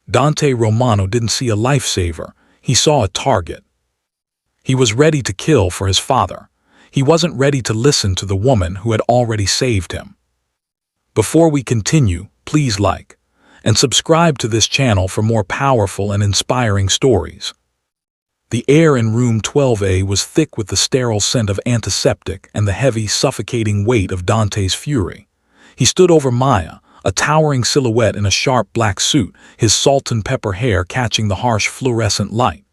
Dante Romano didn't see a lifesaver, he saw a target. He was ready to kill for his father. He wasn't ready to listen to the woman who had already saved him. Before we continue, please like and subscribe to this channel for more powerful and inspiring stories. The air in room 12A was thick with the sterile scent of antiseptic and the heavy, suffocating weight of Dante's fury. He stood over Maya, a towering silhouette in a sharp black suit, his salt and pepper hair catching the harsh fluorescent light.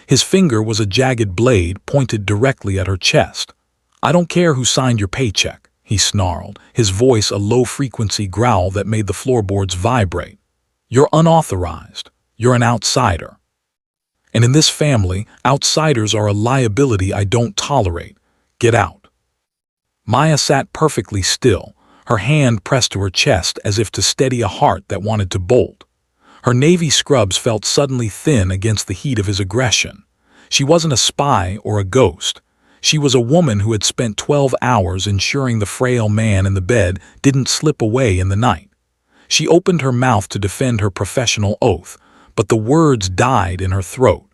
His finger was a jagged blade pointed directly at her chest. "I don't care who signed your paycheck," he snarled, his voice a low-frequency growl that made the floorboards vibrate. "You're unauthorized. You're an outsider. And in this family, outsiders are a liability I don't tolerate. Get out." Maya sat perfectly still, her hand pressed to her chest as if to steady a heart that wanted to bolt. Her navy scrubs felt suddenly thin against the heat of his aggression. She wasn't a spy or a ghost. She was a woman who had spent 12 hours ensuring the frail man in the bed didn't slip away in the night. She opened her mouth to defend her professional oath, but the words died in her throat.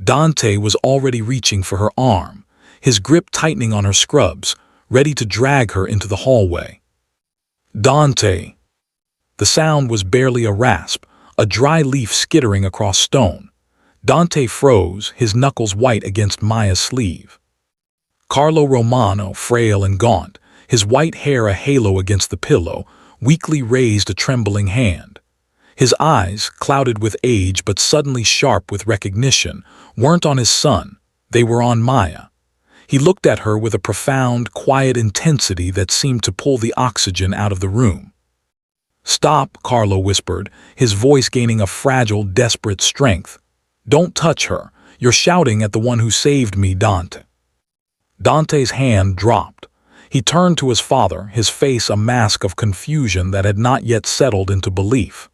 Dante was already reaching for her arm, his grip tightening on her scrubs, ready to drag her into the hallway. "Dante!" The sound was barely a rasp, a dry leaf skittering across stone. Dante froze, his knuckles white against Maya's sleeve. Carlo Romano, frail and gaunt, his white hair a halo against the pillow, weakly raised a trembling hand. His eyes, clouded with age but suddenly sharp with recognition, weren't on his son, they were on Maya. He looked at her with a profound, quiet intensity that seemed to pull the oxygen out of the room. "Stop," Carlo whispered, his voice gaining a fragile, desperate strength. "Don't touch her. You're shouting at the one who saved me, Dante." Dante's hand dropped. He turned to his father, his face a mask of confusion that had not yet settled into belief.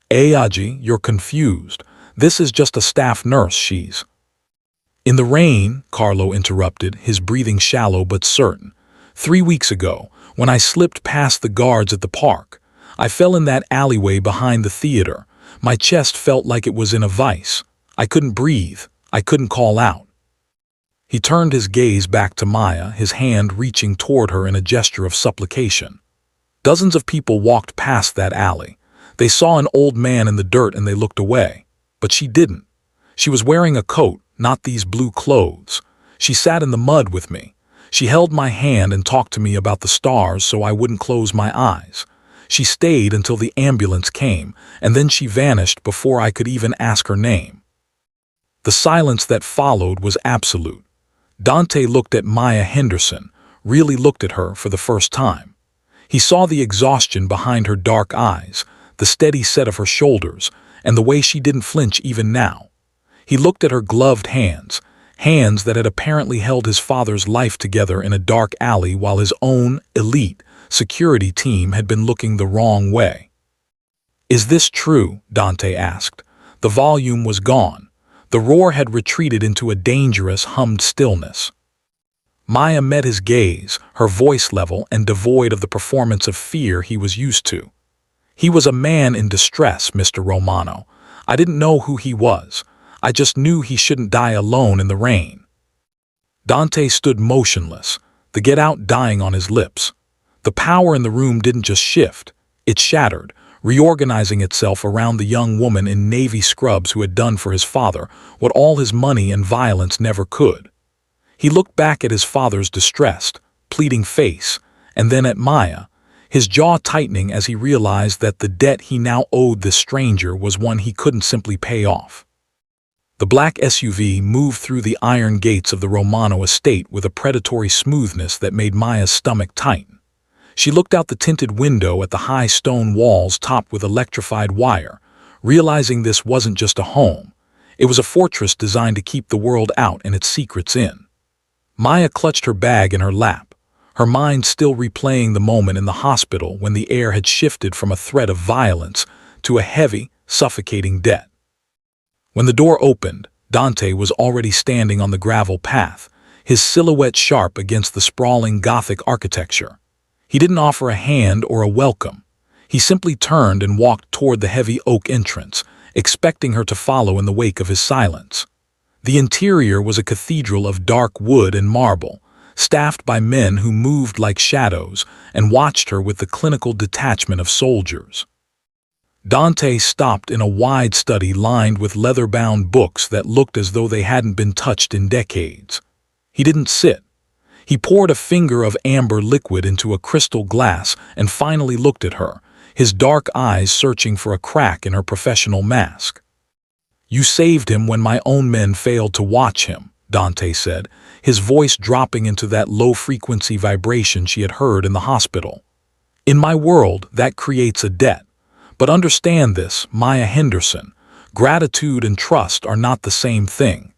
"Aji, you're confused. This is just a staff nurse, she's—" "In the rain," Carlo interrupted, his breathing shallow but certain. "3 weeks ago, when I slipped past the guards at the park, I fell in that alleyway behind the theater. My chest felt like it was in a vice. I couldn't breathe. I couldn't call out." He turned his gaze back to Maya, his hand reaching toward her in a gesture of supplication. Dozens of people walked past that alley. They saw an old man in the dirt and they looked away. But she didn't. She was wearing a coat, not these blue clothes. She sat in the mud with me. She held my hand and talked to me about the stars so I wouldn't close my eyes. She stayed until the ambulance came, and then she vanished before I could even ask her name. The silence that followed was absolute. Dante looked at Maya Henderson, really looked at her for the first time. He saw the exhaustion behind her dark eyes, the steady set of her shoulders, and the way she didn't flinch even now. He looked at her gloved hands, hands that had apparently held his father's life together in a dark alley while his own elite security team had been looking the wrong way. "Is this true?" Dante asked. The volume was gone. The roar had retreated into a dangerous, hummed stillness. Maya met his gaze, her voice level and devoid of the performance of fear he was used to. "He was a man in distress, Mr. Romano. I didn't know who he was. I just knew he shouldn't die alone in the rain." Dante stood motionless, the get out dying on his lips. The power in the room didn't just shift, it shattered, reorganizing itself around the young woman in navy scrubs who had done for his father what all his money and violence never could. He looked back at his father's distressed, pleading face, and then at Maya, his jaw tightening as he realized that the debt he now owed this stranger was one he couldn't simply pay off. The black SUV moved through the iron gates of the Romano estate with a predatory smoothness that made Maya's stomach tighten. She looked out the tinted window at the high stone walls topped with electrified wire, realizing this wasn't just a home. It was a fortress designed to keep the world out and its secrets in. Maya clutched her bag in her lap, her mind still replaying the moment in the hospital when the air had shifted from a threat of violence to a heavy, suffocating debt. When the door opened, Dante was already standing on the gravel path, his silhouette sharp against the sprawling Gothic architecture. He didn't offer a hand or a welcome. He simply turned and walked toward the heavy oak entrance, expecting her to follow in the wake of his silence. The interior was a cathedral of dark wood and marble, staffed by men who moved like shadows and watched her with the clinical detachment of soldiers. Dante stopped in a wide study lined with leather-bound books that looked as though they hadn't been touched in decades. He didn't sit. He poured a finger of amber liquid into a crystal glass and finally looked at her, his dark eyes searching for a crack in her professional mask. "You saved him when my own men failed to watch him," Dante said, his voice dropping into that low-frequency vibration she had heard in the hospital. "In my world, that creates a debt. But understand this, Maya Henderson, gratitude and trust are not the same thing."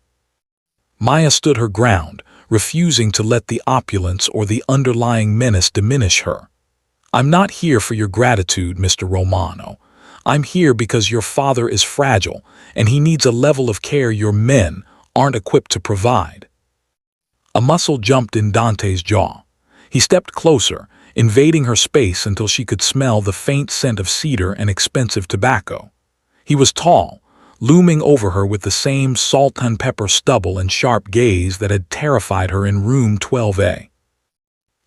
Maya stood her ground, refusing to let the opulence or the underlying menace diminish her. "I'm not here for your gratitude, Mr. Romano. I'm here because your father is fragile, and he needs a level of care your men aren't equipped to provide." A muscle jumped in Dante's jaw. He stepped closer, invading her space until she could smell the faint scent of cedar and expensive tobacco. He was tall, looming over her with the same salt and pepper stubble and sharp gaze that had terrified her in room 12A.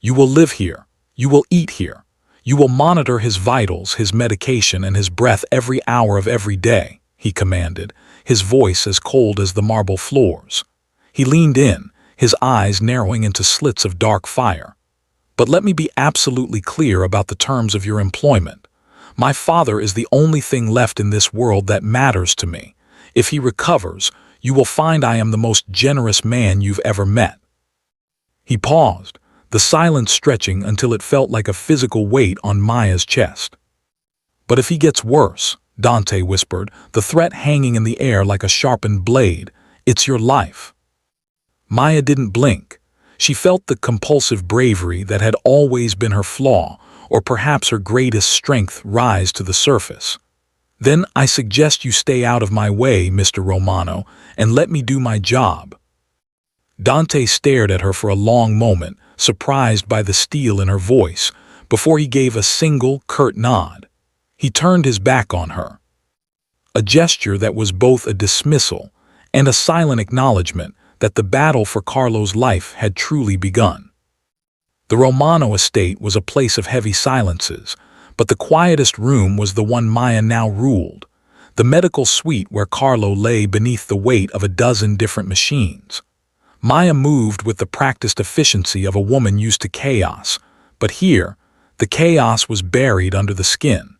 "You will live here. You will eat here. You will monitor his vitals, his medication, and his breath every hour of every day," he commanded, his voice as cold as the marble floors. He leaned in, his eyes narrowing into slits of dark fire. "But let me be absolutely clear about the terms of your employment. My father is the only thing left in this world that matters to me. If he recovers, you will find I am the most generous man you've ever met." He paused, the silence stretching until it felt like a physical weight on Maya's chest. "But if he gets worse," Dante whispered, the threat hanging in the air like a sharpened blade, "it's your life." Maya didn't blink. She felt the compulsive bravery that had always been her flaw, or perhaps her greatest strength, rise to the surface. "Then I suggest you stay out of my way, Mr. Romano, and let me do my job." Dante stared at her for a long moment, surprised by the steel in her voice, before he gave a single, curt nod. He turned his back on her. A gesture that was both a dismissal and a silent acknowledgement that the battle for Carlo's life had truly begun. The Romano estate was a place of heavy silences, but the quietest room was the one Maya now ruled, the medical suite where Carlo lay beneath the weight of a dozen different machines. Maya moved with the practiced efficiency of a woman used to chaos, but here, the chaos was buried under the skin.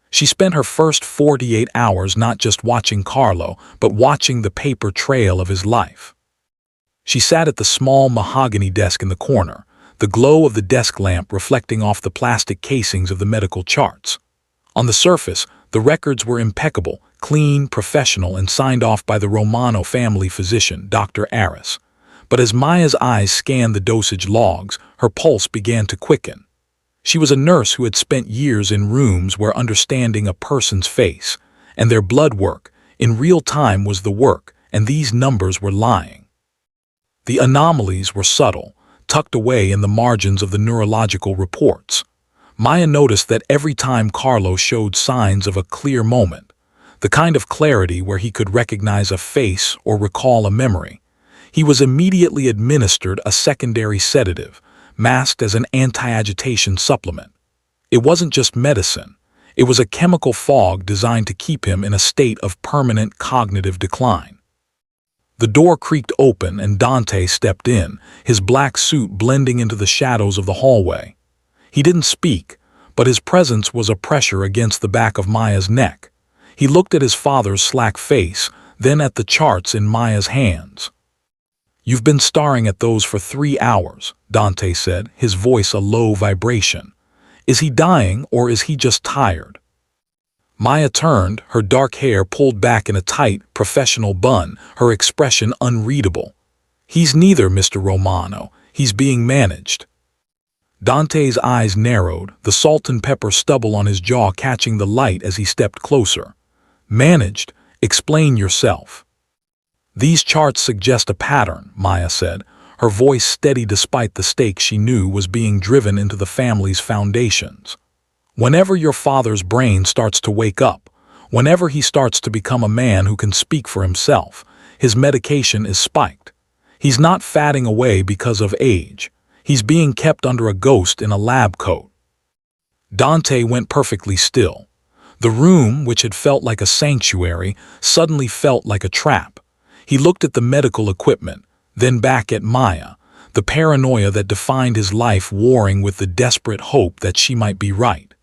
She spent her first 48 hours not just watching Carlo, but watching the paper trail of his life. She sat at the small mahogany desk in the corner, the glow of the desk lamp reflecting off the plastic casings of the medical charts. On the surface, the records were impeccable, clean, professional, and signed off by the Romano family physician, Dr. Aris. But as Maya's eyes scanned the dosage logs, her pulse began to quicken. She was a nurse who had spent years in rooms where understanding a person's face and their blood work in real time was the work, and these numbers were lying. The anomalies were subtle, tucked away in the margins of the neurological reports. Maya noticed that every time Carlo showed signs of a clear moment, the kind of clarity where he could recognize a face or recall a memory, he was immediately administered a secondary sedative, masked as an anti-agitation supplement. It wasn't just medicine. It was a chemical fog designed to keep him in a state of permanent cognitive decline. The door creaked open and Dante stepped in, his black suit blending into the shadows of the hallway. He didn't speak, but his presence was a pressure against the back of Maya's neck. He looked at his father's slack face, then at the charts in Maya's hands. "You've been staring at those for 3 hours, Dante said, his voice a low vibration. "Is he dying or is he just tired?" Maya turned, her dark hair pulled back in a tight, professional bun, her expression unreadable. "He's neither, Mr. Romano. He's being managed." Dante's eyes narrowed, the salt and pepper stubble on his jaw catching the light as he stepped closer. "Managed? Explain yourself." "These charts suggest a pattern," Maya said, her voice steady despite the stake she knew was being driven into the family's foundations. "Whenever your father's brain starts to wake up, Whenever he starts to become a man who can speak for himself, his medication is spiked. He's not fatting away because of age. He's being kept under a ghost in a lab coat. Dante went perfectly still. The room, which had felt like a sanctuary, suddenly felt like a trap. He looked at the medical equipment, then back at Maya, the paranoia that defined his life warring with the desperate hope that she might be right.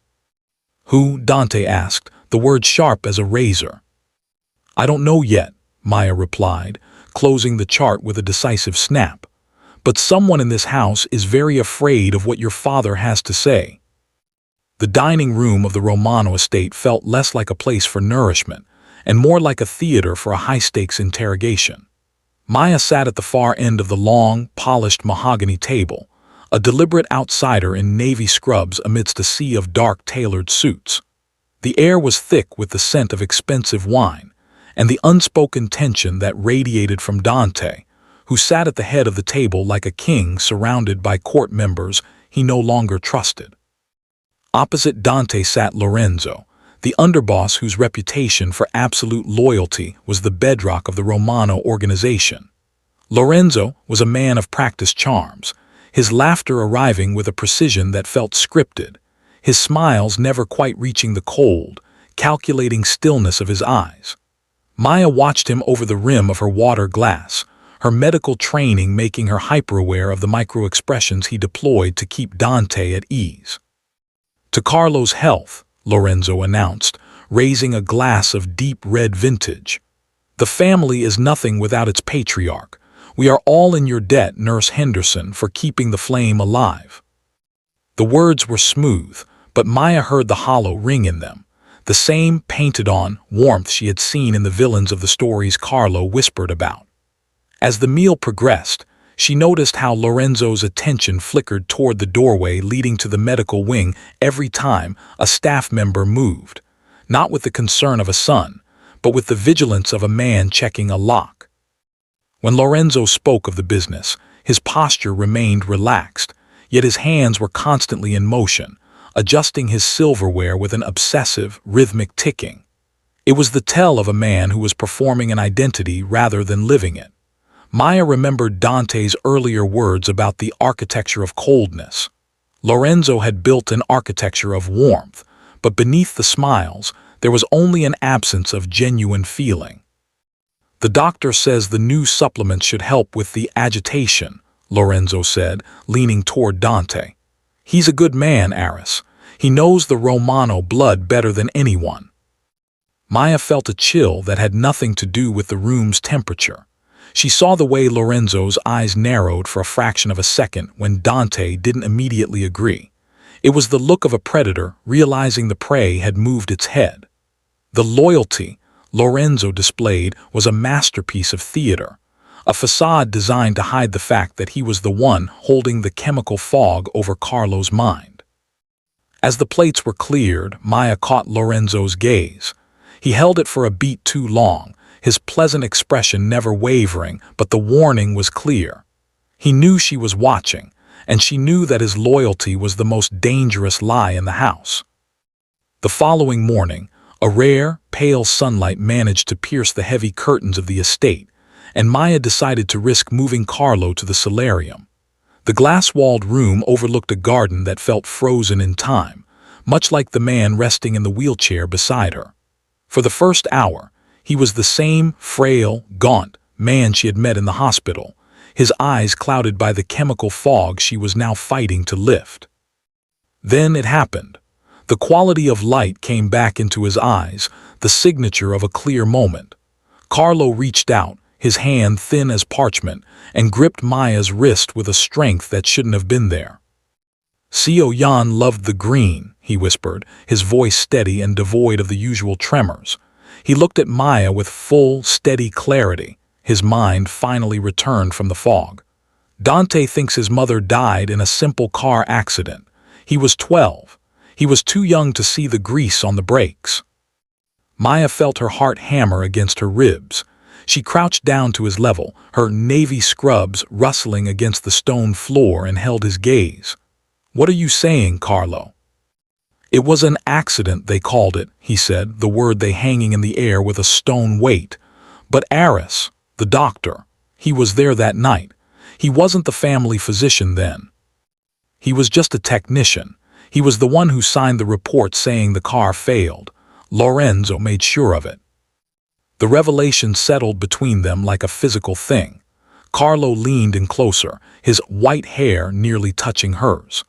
"Who?" Dante asked, the word sharp as a razor. "I don't know yet," Maya replied, closing the chart with a decisive snap. "But someone in this house is very afraid of what your father has to say." The dining room of the Romano estate felt less like a place for nourishment and more like a theater for a high-stakes interrogation. Maya sat at the far end of the long, polished mahogany table, a deliberate outsider in navy scrubs amidst a sea of dark tailored suits. The air was thick with the scent of expensive wine and the unspoken tension that radiated from Dante, who sat at the head of the table like a king surrounded by court members he no longer trusted. Opposite Dante sat Lorenzo, the underboss whose reputation for absolute loyalty was the bedrock of the Romano organization. Lorenzo was a man of practiced charms, his laughter arriving with a precision that felt scripted, his smiles never quite reaching the cold, calculating stillness of his eyes. Maya watched him over the rim of her water glass, her medical training making her hyper-aware of the micro-expressions he deployed to keep Dante at ease. "To Carlo's health," Lorenzo announced, raising a glass of deep red vintage. "The family is nothing without its patriarch. We are all in your debt, Nurse Henderson, for keeping the flame alive." The words were smooth, but Maya heard the hollow ring in them, the same painted-on warmth she had seen in the villains of the stories Carlo whispered about. As the meal progressed, she noticed how Lorenzo's attention flickered toward the doorway leading to the medical wing every time a staff member moved, not with the concern of a son, but with the vigilance of a man checking a lock. When Lorenzo spoke of the business, his posture remained relaxed, yet his hands were constantly in motion, adjusting his silverware with an obsessive, rhythmic ticking. It was the tell of a man who was performing an identity rather than living it. Maya remembered Dante's earlier words about the architecture of coldness. Lorenzo had built an architecture of warmth, but beneath the smiles, there was only an absence of genuine feeling. "The doctor says the new supplements should help with the agitation," Lorenzo said, leaning toward Dante. "He's a good man, Aris. He knows the Romano blood better than anyone." Maya felt a chill that had nothing to do with the room's temperature. She saw the way Lorenzo's eyes narrowed for a fraction of a second when Dante didn't immediately agree. It was the look of a predator realizing the prey had moved its head. The loyalty Lorenzo displayed was a masterpiece of theater, a facade designed to hide the fact that he was the one holding the chemical fog over Carlo's mind. As the plates were cleared, Maya caught Lorenzo's gaze. He held it for a beat too long, his pleasant expression never wavering, but the warning was clear. He knew she was watching, and she knew that his loyalty was the most dangerous lie in the house. The following morning, a rare, pale sunlight managed to pierce the heavy curtains of the estate, and Maya decided to risk moving Carlo to the solarium. The glass-walled room overlooked a garden that felt frozen in time, much like the man resting in the wheelchair beside her. For the first hour, he was the same frail, gaunt man she had met in the hospital, his eyes clouded by the chemical fog she was now fighting to lift. Then it happened. The quality of light came back into his eyes, the signature of a clear moment. Carlo reached out, his hand thin as parchment, and gripped Maya's wrist with a strength that shouldn't have been there. "Sio Yan loved the green," he whispered, his voice steady and devoid of the usual tremors. He looked at Maya with full, steady clarity, his mind finally returned from the fog. "Dante thinks his mother died in a simple car accident. He was 12. He was too young to see the grease on the brakes." Maya felt her heart hammer against her ribs. She crouched down to his level, her navy scrubs rustling against the stone floor, and held his gaze. "What are you saying, Carlo?" It was an accident, they called it, he said, the word they hanging in the air with a stone weight. But Aris, the doctor, he was there that night. He wasn't the family physician then. He was just a technician. He was the one who signed the report saying the car failed. Lorenzo made sure of it. The revelation settled between them like a physical thing. Carlo leaned in closer, his white hair nearly touching hers.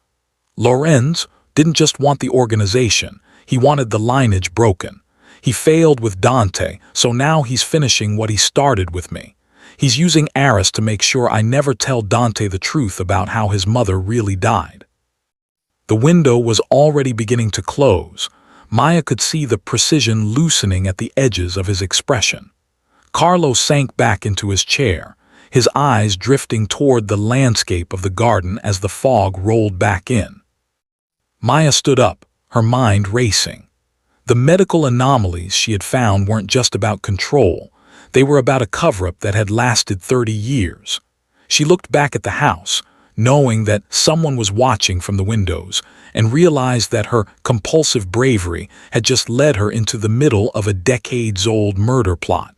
Lorenzo didn't just want the organization, he wanted the lineage broken. He failed with Dante, so now he's finishing what he started with me. He's using Aris to make sure I never tell Dante the truth about how his mother really died. The window was already beginning to close. Maya could see the precision loosening at the edges of his expression. Carlo sank back into his chair, his eyes drifting toward the landscape of the garden as the fog rolled back in. Maya stood up, her mind racing. The medical anomalies she had found weren't just about control. They were about a cover-up that had lasted 30 years. She looked back at the house, knowing that someone was watching from the windows, and realized that her compulsive bravery had just led her into the middle of a decades-old murder plot.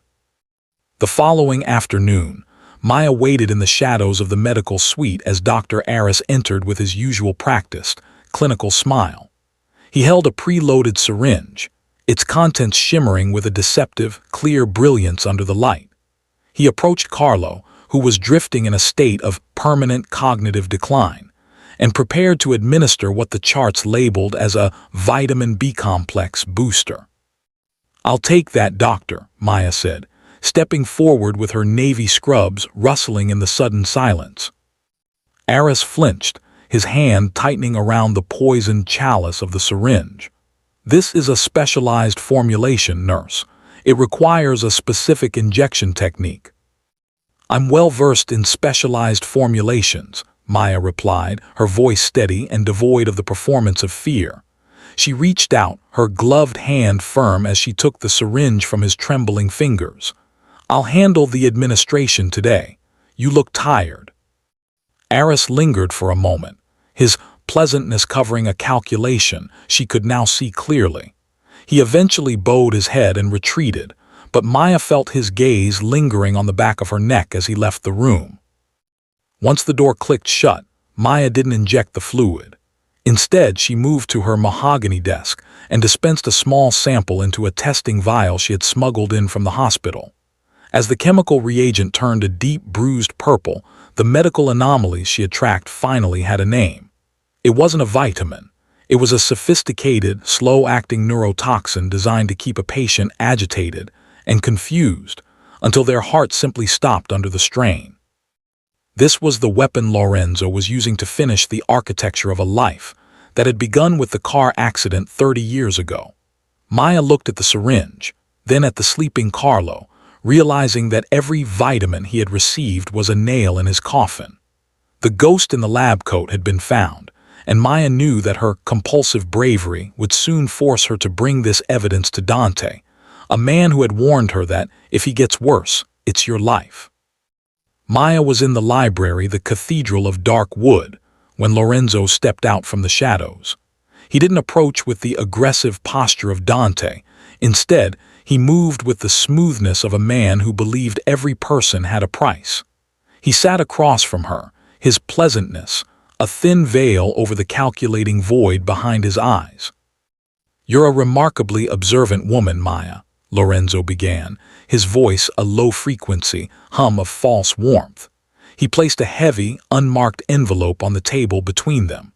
The following afternoon, Maya waited in the shadows of the medical suite as Dr. Aris entered with his usual practiced, clinical smile. He held a preloaded syringe, its contents shimmering with a deceptive, clear brilliance under the light. He approached Carlo, who was drifting in a state of permanent cognitive decline, and prepared to administer what the charts labeled as a vitamin B complex booster. "I'll take that, doctor," Maya said, stepping forward with her navy scrubs rustling in the sudden silence. Aris flinched, his hand tightening around the poisoned chalice of the syringe. "This is a specialized formulation, nurse. It requires a specific injection technique." "I'm well versed in specialized formulations," Maya replied, her voice steady and devoid of the performance of fear. She reached out, her gloved hand firm as she took the syringe from his trembling fingers. "I'll handle the administration today. You look tired." Aris lingered for a moment, his pleasantness covering a calculation she could now see clearly. He eventually bowed his head and retreated, but Maya felt his gaze lingering on the back of her neck as he left the room. Once the door clicked shut, Maya didn't inject the fluid. Instead, she moved to her mahogany desk and dispensed a small sample into a testing vial she had smuggled in from the hospital. As the chemical reagent turned a deep bruised purple, the medical anomalies she had tracked finally had a name. It wasn't a vitamin. It was a sophisticated, slow-acting neurotoxin designed to keep a patient agitated and confused until their heart simply stopped under the strain. This was the weapon Lorenzo was using to finish the architecture of a life that had begun with the car accident 30 years ago. Maya looked at the syringe, then at the sleeping Carlo, realizing that every vitamin he had received was a nail in his coffin. The ghost in the lab coat had been found, and Maya knew that her compulsive bravery would soon force her to bring this evidence to Dante, a man who had warned her that, if he gets worse, it's your life. Maya was in the library, the Cathedral of Dark Wood, when Lorenzo stepped out from the shadows. He didn't approach with the aggressive posture of Dante. Instead, he moved with the smoothness of a man who believed every person had a price. He sat across from her, his pleasantness, a thin veil over the calculating void behind his eyes. "You're a remarkably observant woman, Maya," Lorenzo began, his voice a low-frequency hum of false warmth. He placed a heavy, unmarked envelope on the table between them.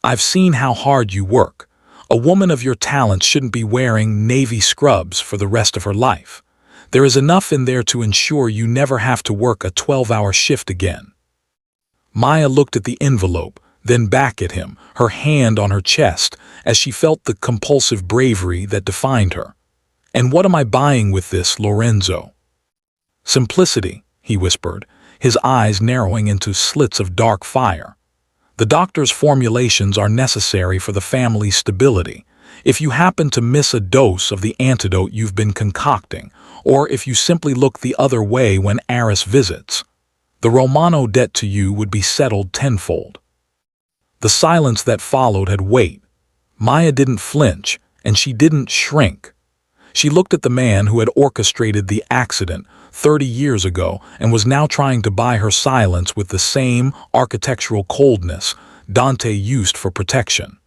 "I've seen how hard you work. A woman of your talents shouldn't be wearing navy scrubs for the rest of her life. There is enough in there to ensure you never have to work a 12-hour shift again." Maya looked at the envelope, then back at him, her hand on her chest, as she felt the compulsive bravery that defined her. "And what am I buying with this, Lorenzo?" "Simplicity," he whispered, his eyes narrowing into slits of dark fire. "The doctor's formulations are necessary for the family's stability. If you happen to miss a dose of the antidote you've been concocting, or if you simply look the other way when Aris visits, the Romano debt to you would be settled tenfold." The silence that followed had weight. Maya didn't flinch, and she didn't shrink. She looked at the man who had orchestrated the accident 30 years ago and was now trying to buy her silence with the same architectural coldness Dante used for protection.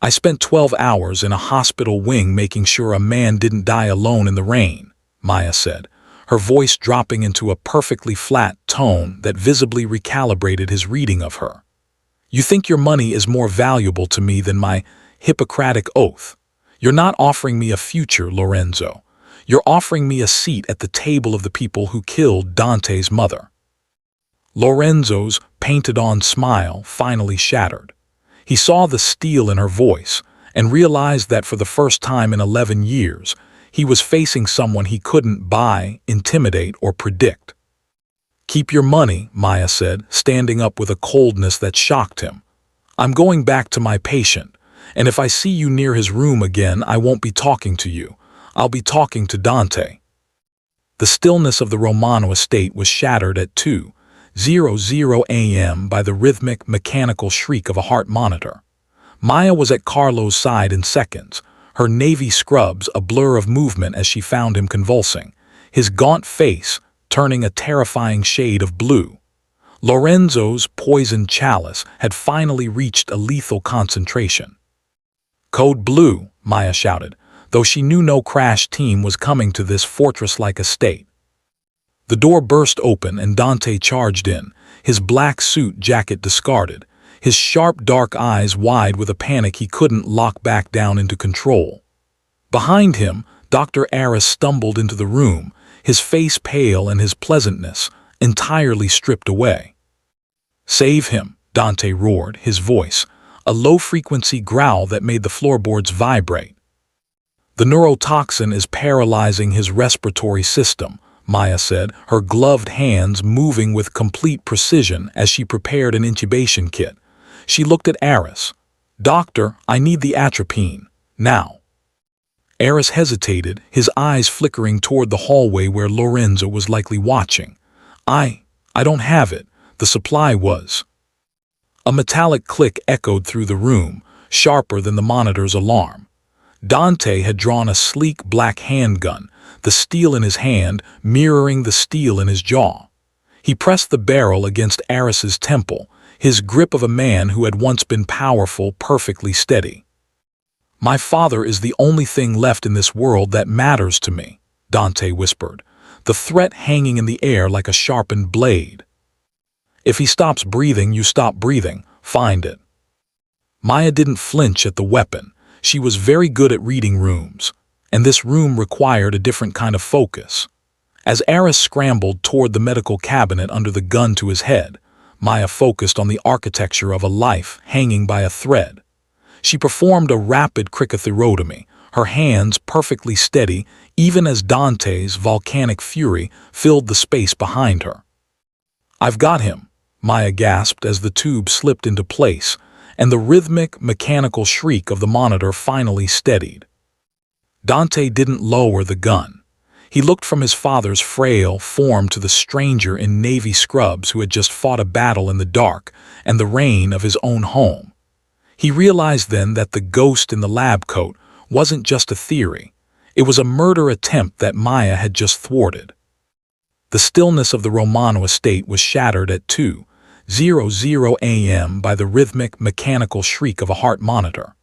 I spent 12 hours in a hospital wing making sure a man didn't die alone in the rain, Maya said, her voice dropping into a perfectly flat tone that visibly recalibrated his reading of her. You think your money is more valuable to me than my Hippocratic oath. You're not offering me a future, Lorenzo. You're offering me a seat at the table of the people who killed Dante's mother. Lorenzo's painted-on smile finally shattered. He saw the steel in her voice and realized that for the first time in 11 years, he was facing someone he couldn't buy, intimidate, or predict. Keep your money, Maya said, standing up with a coldness that shocked him. I'm going back to my patient, and if I see you near his room again, I won't be talking to you. I'll be talking to Dante. The stillness of the Romano estate was shattered at 2:00 a.m. by the rhythmic, mechanical shriek of a heart monitor. Maya was at Carlo's side in seconds, her navy scrubs a blur of movement as she found him convulsing, his gaunt face turning a terrifying shade of blue. Lorenzo's poisoned chalice had finally reached a lethal concentration. Code Blue, Maya shouted, though she knew no crash team was coming to this fortress-like estate. The door burst open and Dante charged in, his black suit jacket discarded, his sharp dark eyes wide with a panic he couldn't lock back down into control. Behind him, Dr. Aris stumbled into the room, his face pale and his pleasantness entirely stripped away. Save him, Dante roared, his voice, a low-frequency growl that made the floorboards vibrate. The neurotoxin is paralyzing his respiratory system, Maya said, her gloved hands moving with complete precision as she prepared an intubation kit. She looked at Aris. Doctor, I need the atropine. Now. Aris hesitated, his eyes flickering toward the hallway where Lorenzo was likely watching. I don't have it. The supply was. A metallic click echoed through the room, sharper than the monitor's alarm. Dante had drawn a sleek black handgun, the steel in his hand mirroring the steel in his jaw. He pressed the barrel against Aris's temple, his grip of a man who had once been powerful, perfectly steady. My father is the only thing left in this world that matters to me, Dante whispered, the threat hanging in the air like a sharpened blade. If he stops breathing, you stop breathing. Find it. Maya didn't flinch at the weapon. She was very good at reading rooms, and this room required a different kind of focus. As Aris scrambled toward the medical cabinet under the gun to his head, Maya focused on the architecture of a life hanging by a thread. She performed a rapid cricothyrotomy, her hands perfectly steady even as Dante's volcanic fury filled the space behind her. I've got him, Maya gasped as the tube slipped into place, and the rhythmic, mechanical shriek of the monitor finally steadied. Dante didn't lower the gun. He looked from his father's frail form to the stranger in navy scrubs who had just fought a battle in the dark and the rain of his own home. He realized then that the ghost in the lab coat wasn't just a theory. It was a murder attempt that Maya had just thwarted. The stillness of the Romano estate was shattered at 2:00 a.m. by the rhythmic, mechanical shriek of a heart monitor.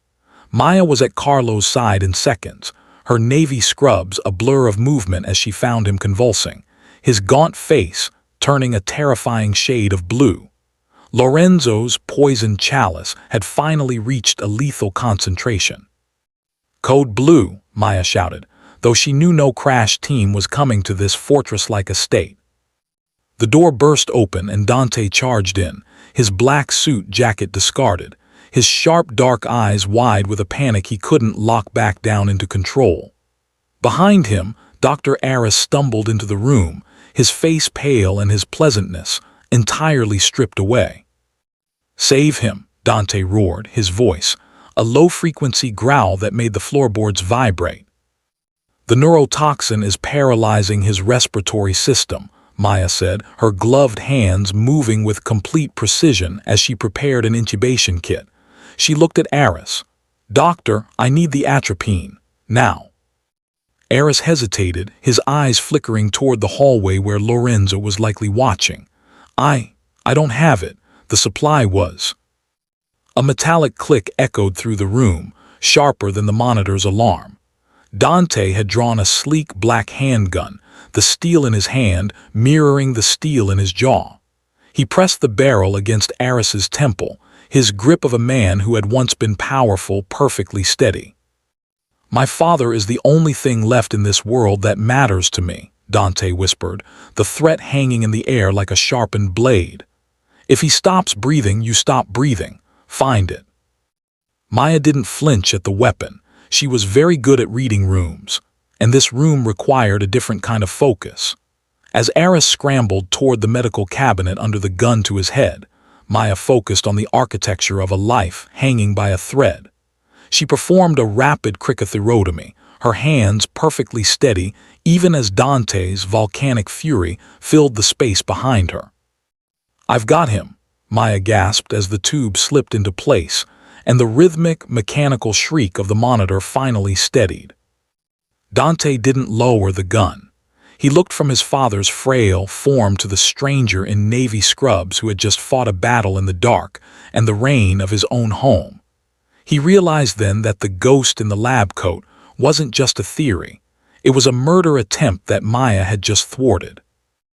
Maya was at Carlo's side in seconds, her navy scrubs a blur of movement as she found him convulsing, his gaunt face turning a terrifying shade of blue. Lorenzo's poisoned chalice had finally reached a lethal concentration. Code Blue, Maya shouted, though she knew no crash team was coming to this fortress-like estate. The door burst open and Dante charged in, his black suit jacket discarded, his sharp dark eyes wide with a panic he couldn't lock back down into control. Behind him, Dr. Aris stumbled into the room, his face pale and his pleasantness entirely stripped away. Save him, Dante roared, his voice, a low-frequency growl that made the floorboards vibrate. The neurotoxin is paralyzing his respiratory system, Maya said, her gloved hands moving with complete precision as she prepared an intubation kit. She looked at Aris. "Doctor, I need the atropine. Now." Eris hesitated, his eyes flickering toward the hallway where Lorenzo was likely watching. I don't have it. The supply was." A metallic click echoed through the room, sharper than the monitor's alarm. Dante had drawn a sleek black handgun, the steel in his hand mirroring the steel in his jaw. He pressed the barrel against Eris's temple, his grip of a man who had once been powerful, perfectly steady. "My father is the only thing left in this world that matters to me," Dante whispered, the threat hanging in the air like a sharpened blade. "If he stops breathing, you stop breathing. Find it." Maya didn't flinch at the weapon. She was very good at reading rooms, and this room required a different kind of focus. As Eris scrambled toward the medical cabinet under the gun to his head, Maya focused on the architecture of a life hanging by a thread. She performed a rapid cricothyrotomy, her hands perfectly steady even as Dante's volcanic fury filled the space behind her. "I've got him," Maya gasped as the tube slipped into place, and the rhythmic, mechanical shriek of the monitor finally steadied. Dante didn't lower the gun. He looked from his father's frail form to the stranger in navy scrubs who had just fought a battle in the dark and the rain of his own home. He realized then that the ghost in the lab coat wasn't just a theory. It was a murder attempt that Maya had just thwarted.